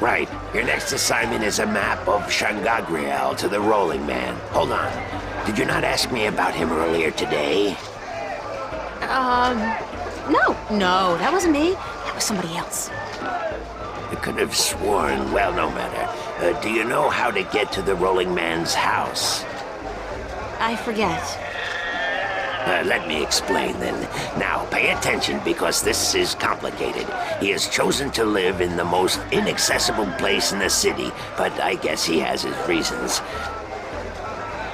Right. Your next assignment is a map of Shangagriel to the Rolling Man. Hold on. Did you not ask me about him earlier today? No, that wasn't me. That was somebody else. I could have sworn. Well, no matter. Do you know how to get to the Rolling Man's house? I forget. Let me explain then. Now, pay attention because this is complicated. He has chosen to live in the most inaccessible place in the city, but I guess he has his reasons.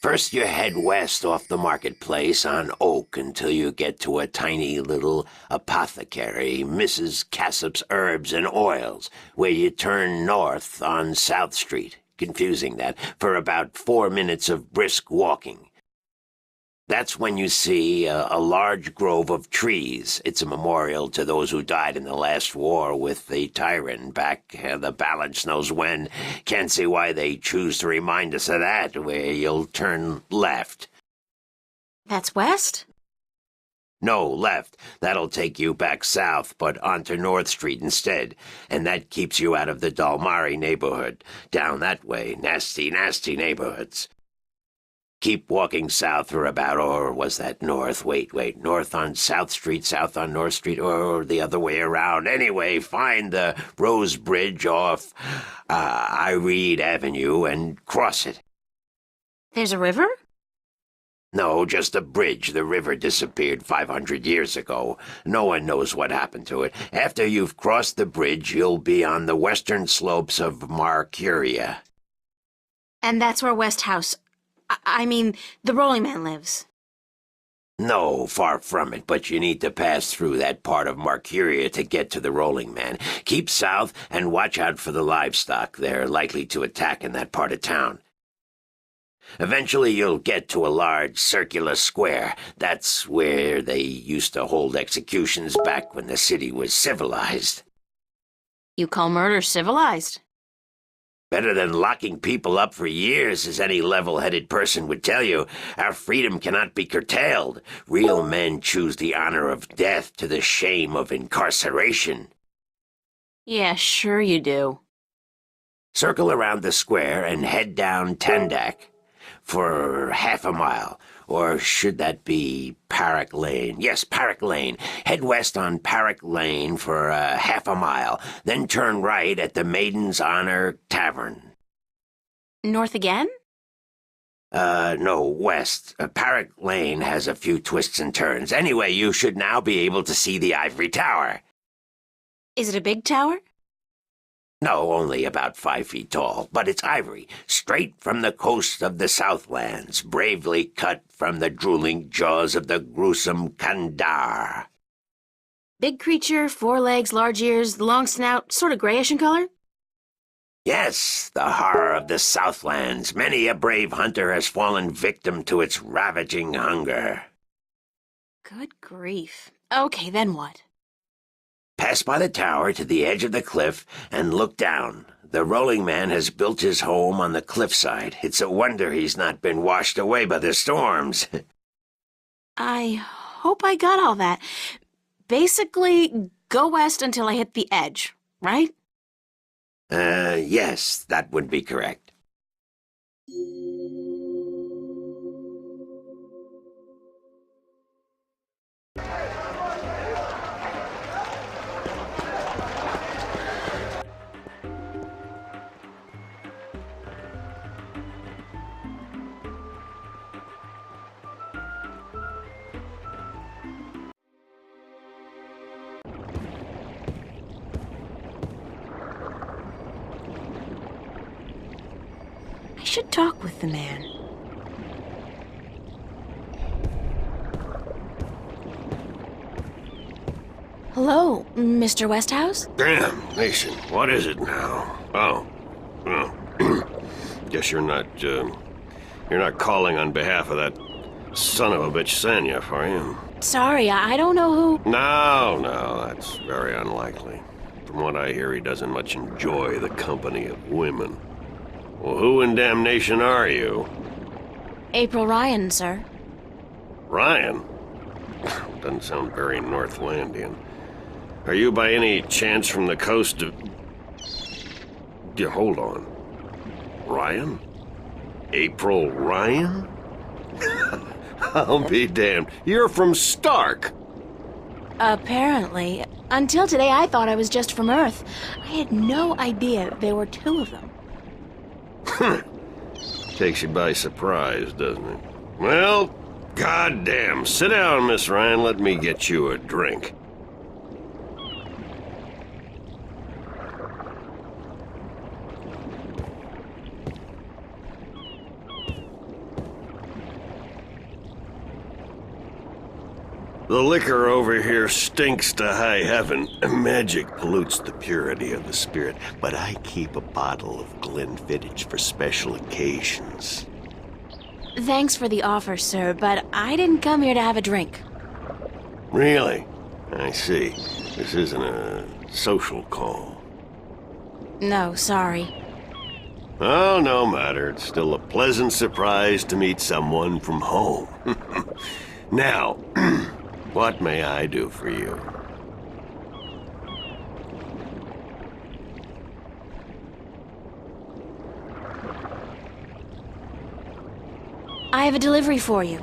First, you head west off the marketplace on Oak until you get to a tiny little apothecary, Mrs. Cassop's Herbs and Oils, where you turn north on South Street. Confusing that, for about 4 minutes of brisk walking. That's when you see a large grove of trees. It's a memorial to those who died in the last war with the tyrant back the balance knows when. Can't see why they choose to remind us of that, where you'll turn left. That's west? No, left. That'll take you back south, but onto North Street instead. And that keeps you out of the Dalmari neighborhood. Down that way, nasty, nasty neighborhoods. Keep walking south for about, or was that north? Wait, north on South Street, south on North Street, or the other way around. Anyway, find the Rose Bridge off Iread Avenue and cross it. There's a river? No, just a bridge. The river disappeared 500 years ago. No one knows what happened to it. After you've crossed the bridge, you'll be on the western slopes of Marcuria. And that's where Westhouse... I mean, the Rolling Man lives. No, far from it, but you need to pass through that part of Marcuria to get to the Rolling Man. Keep south and watch out for the livestock. They're likely to attack in that part of town. Eventually you'll get to a large circular square. That's where they used to hold executions back when the city was civilized. You call murder civilized? Better than locking people up for years, as any level-headed person would tell you. Our freedom cannot be curtailed. Real men choose the honor of death to the shame of incarceration. Yeah, sure you do. Circle around the square and head down Tandak for half a mile. Or should that be Parrock Lane? Yes, Parrock Lane. Head west on Parrock Lane for half a mile, then turn right at the Maiden's Honor Tavern. North again? No, west. Parrock Lane has a few twists and turns. Anyway, you should now be able to see the Ivory Tower. Is it a big tower? No, only about 5 feet tall, but it's ivory, straight from the coast of the Southlands, bravely cut from the drooling jaws of the gruesome Kandar. Big creature, 4 legs, large ears, long snout, sort of grayish in color? Yes, the horror of the Southlands. Many a brave hunter has fallen victim to its ravaging hunger. Good grief. Okay, then what? Pass by the tower to the edge of the cliff and look down. The Rolling Man has built his home on the cliffside. It's a wonder he's not been washed away by the storms. I hope I got all that. Basically, go west until I hit the edge, right? Yes, that would be correct. I should talk with the man. Hello, Mr. Westhouse? Damn, Nation, what is it now? Oh, guess you're not calling on behalf of that son of a bitch Sanyef, are you? Sorry, I don't know who... No, that's very unlikely. From what I hear, he doesn't much enjoy the company of women. Well, who in damnation are you? April Ryan, sir. Ryan? Doesn't sound very Northlandian. Are you by any chance from the coast of... Yeah, hold on. Ryan? April Ryan? I'll be damned. You're from Stark. Apparently. Until today, I thought I was just from Earth. I had no idea there were two of them. Takes you by surprise, doesn't it? Well, goddamn. Sit down, Miss Ryan. Let me get you a drink. The liquor over here stinks to high heaven. Magic pollutes the purity of the spirit, but I keep a bottle of Glenfiddich for special occasions. Thanks for the offer, sir, but I didn't come here to have a drink. Really? I see. This isn't a social call. No, sorry. Oh, no matter. It's still a pleasant surprise to meet someone from home. Now, what may I do for you? I have a delivery for you.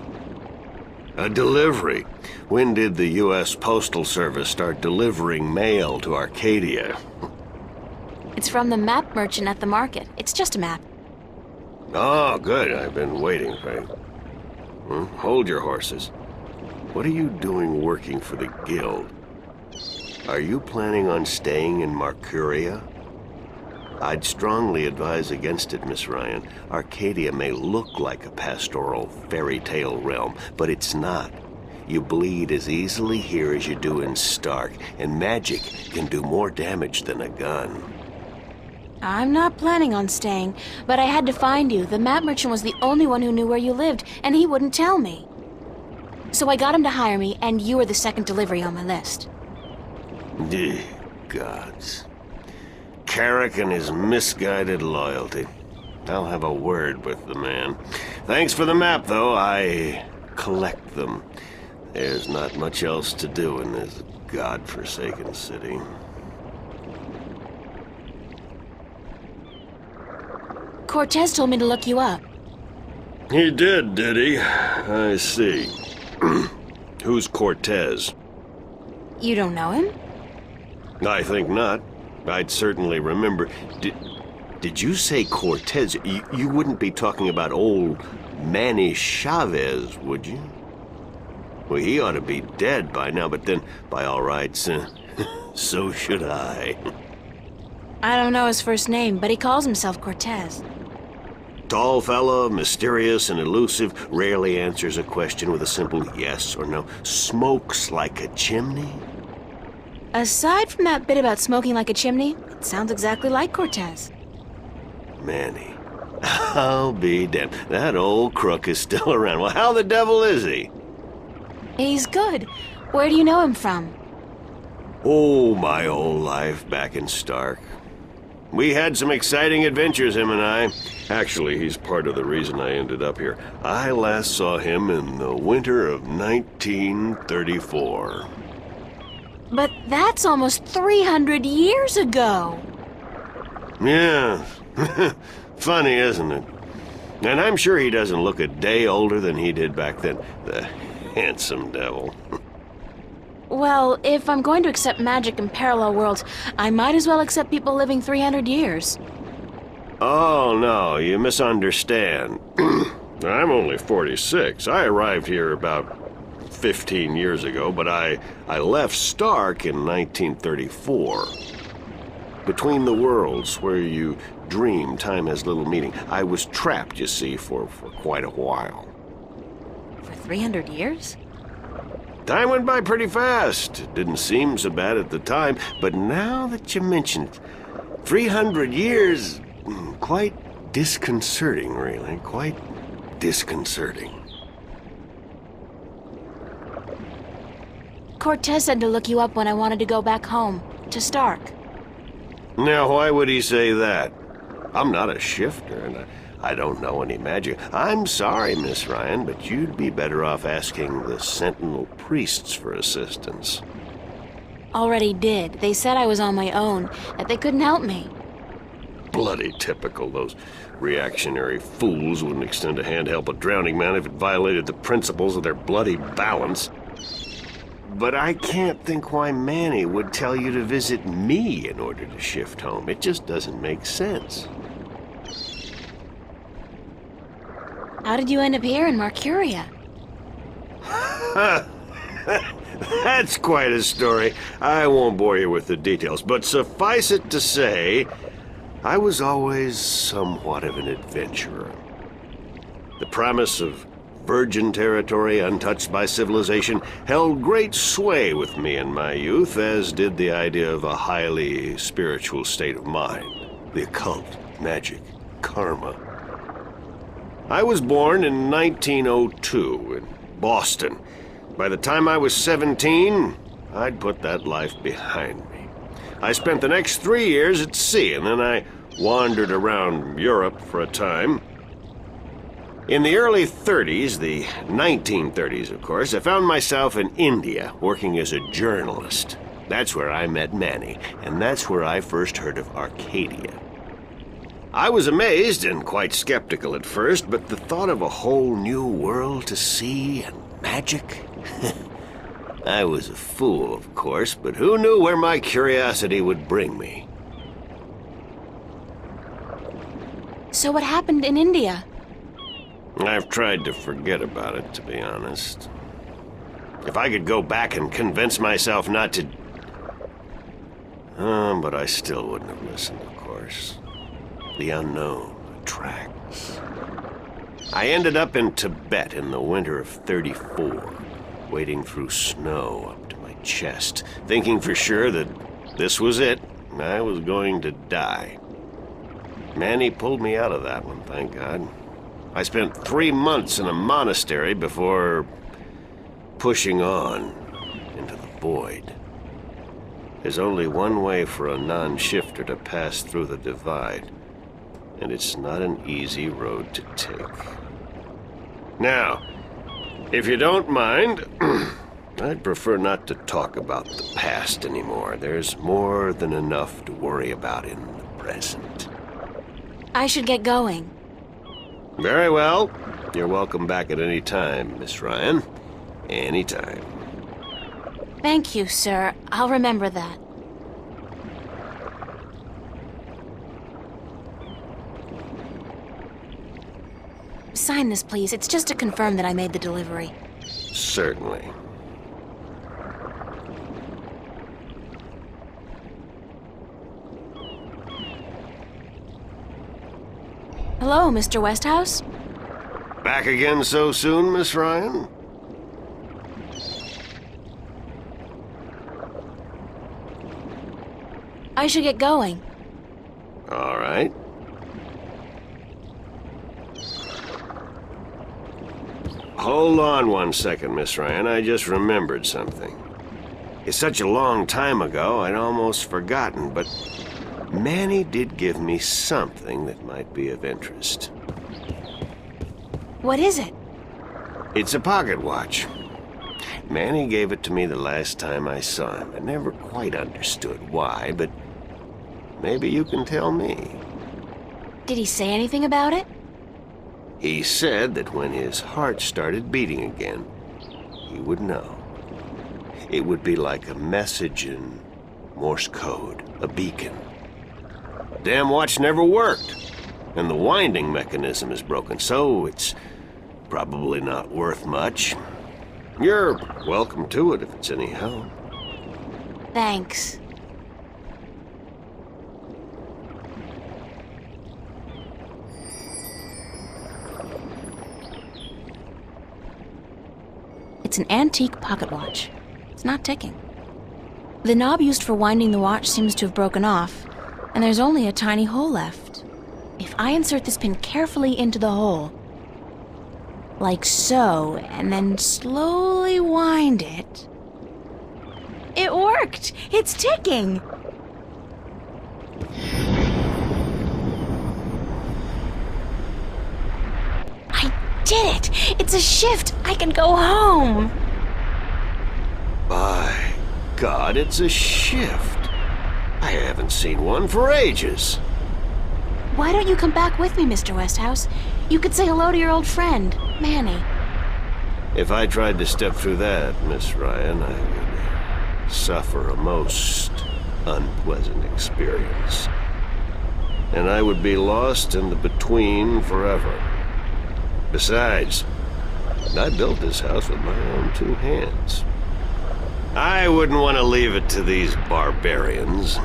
A delivery? When did the U.S. Postal Service start delivering mail to Arcadia? It's from the map merchant at the market. It's just a map. Oh, good. I've been waiting for you. Hold your horses. What are you doing working for the Guild? Are you planning on staying in Marcuria? I'd strongly advise against it, Miss Ryan. Arcadia may look like a pastoral fairy tale realm, but it's not. You bleed as easily here as you do in Stark, and magic can do more damage than a gun. I'm not planning on staying, but I had to find you. The map merchant was the only one who knew where you lived, and he wouldn't tell me. So I got him to hire me, and you were the second delivery on my list. Gods. Carrick and his misguided loyalty. I'll have a word with the man. Thanks for the map, though. I collect them. There's not much else to do in this godforsaken city. Cortez told me to look you up. He did he? I see. Who's Cortez? You don't know him? I think not. I'd certainly remember. Did you say Cortez? You wouldn't be talking about old Manny Chavez, would you? Well, he ought to be dead by now, but then, by all rights, so should I. I don't know his first name, but he calls himself Cortez. Tall fella, mysterious and elusive, rarely answers a question with a simple yes or no. Smokes like a chimney. Aside from that bit about smoking like a chimney, it sounds exactly like Cortez. Manny. I'll be damned. That old crook is still around. Well, how the devil is he? He's good. Where do you know him from? Oh, my old life back in Stark. We had some exciting adventures, him and I. Actually, he's part of the reason I ended up here. I last saw him in the winter of 1934. But that's almost 300 years ago. Yeah. Funny, isn't it? And I'm sure he doesn't look a day older than he did back then. The handsome devil. Well, if I'm going to accept magic in parallel worlds, I might as well accept people living 300 years. Oh, no, you misunderstand. I'm only 46. I arrived here about 15 years ago, but I left Stark in 1934. Between the worlds, where you dream time has little meaning, I was trapped, you see, for quite a while. For 300 years? Time went by pretty fast. It didn't seem so bad at the time, but now that you mention it, 300 years, quite disconcerting, really. Quite disconcerting. Cortez said to look you up when I wanted to go back home, to Stark. Now, why would he say that? I'm not a shifter, and I don't know any magic. I'm sorry, Miss Ryan, but you'd be better off asking the Sentinel priests for assistance. Already did. They said I was on my own, that they couldn't help me. Bloody typical. Those reactionary fools wouldn't extend a hand to help a drowning man if it violated the principles of their bloody balance. But I can't think why Manny would tell you to visit me in order to shift home. It just doesn't make sense. How did you end up here in Marcuria? That's quite a story. I won't bore you with the details, but suffice it to say, I was always somewhat of an adventurer. The promise of virgin territory untouched by civilization held great sway with me in my youth, as did the idea of a highly spiritual state of mind. The occult, magic, karma. I was born in 1902 in Boston. By the time I was 17, I'd put that life behind me. I spent the next 3 years at sea, and then I wandered around Europe for a time. In the early 30s, the 1930s, of course, I found myself in India working as a journalist. That's where I met Manny, and that's where I first heard of Arcadia. I was amazed and quite skeptical at first, but the thought of a whole new world to see and magic? I was a fool, of course, but who knew where my curiosity would bring me? So what happened in India? I've tried to forget about it, to be honest. If I could go back and convince myself not to... but I still wouldn't have listened, of course. The unknown attracts. I ended up in Tibet in the winter of '34, wading through snow up to my chest, thinking for sure that this was it. I was going to die. Manny pulled me out of that one, thank God. I spent 3 months in a monastery before pushing on into the void. There's only one way for a non-shifter to pass through the divide, and it's not an easy road to take. Now, if you don't mind, I'd prefer not to talk about the past anymore. There's more than enough to worry about in the present. I should get going. Very well. You're welcome back at any time, Miss Ryan. Any time. Thank you, sir. I'll remember that. Sign this, please. It's just to confirm that I made the delivery. Certainly. Hello, Mr. Westhouse? Back again so soon, Miss Ryan? I should get going. All right. Hold on 1 second, Miss Ryan. I just remembered something. It's such a long time ago, I'd almost forgotten, but Manny did give me something that might be of interest. What is it? It's a pocket watch. Manny gave it to me the last time I saw him. I never quite understood why, but maybe you can tell me. Did he say anything about it? He said that when his heart started beating again, he would know. It would be like a message in Morse code, a beacon. Damn watch never worked, and the winding mechanism is broken, so it's probably not worth much. You're welcome to it if it's any help. Thanks. It's an antique pocket watch. It's not ticking. The knob used for winding the watch seems to have broken off, and there's only a tiny hole left. If I insert this pin carefully into the hole, like so, and then slowly wind it... It worked! It's ticking! I did it! It's a shift! I can go home! By God, it's a shift. I haven't seen one for ages. Why don't you come back with me, Mr. Westhouse? You could say hello to your old friend, Manny. If I tried to step through that, Miss Ryan, I would suffer a most unpleasant experience. And I would be lost in the between forever. Besides, I built this house with my own two hands. I wouldn't want to leave it to these barbarians.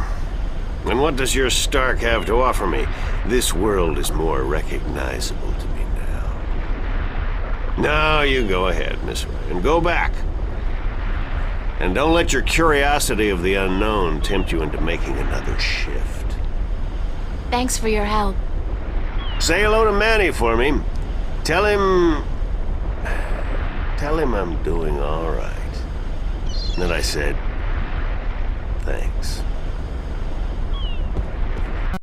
And what does your Stark have to offer me? This world is more recognizable to me now. Now you go ahead, Miss Ryan. Go back. And don't let your curiosity of the unknown tempt you into making another shift. Thanks for your help. Say hello to Manny for me. Tell him I'm doing all right. Then I said, thanks.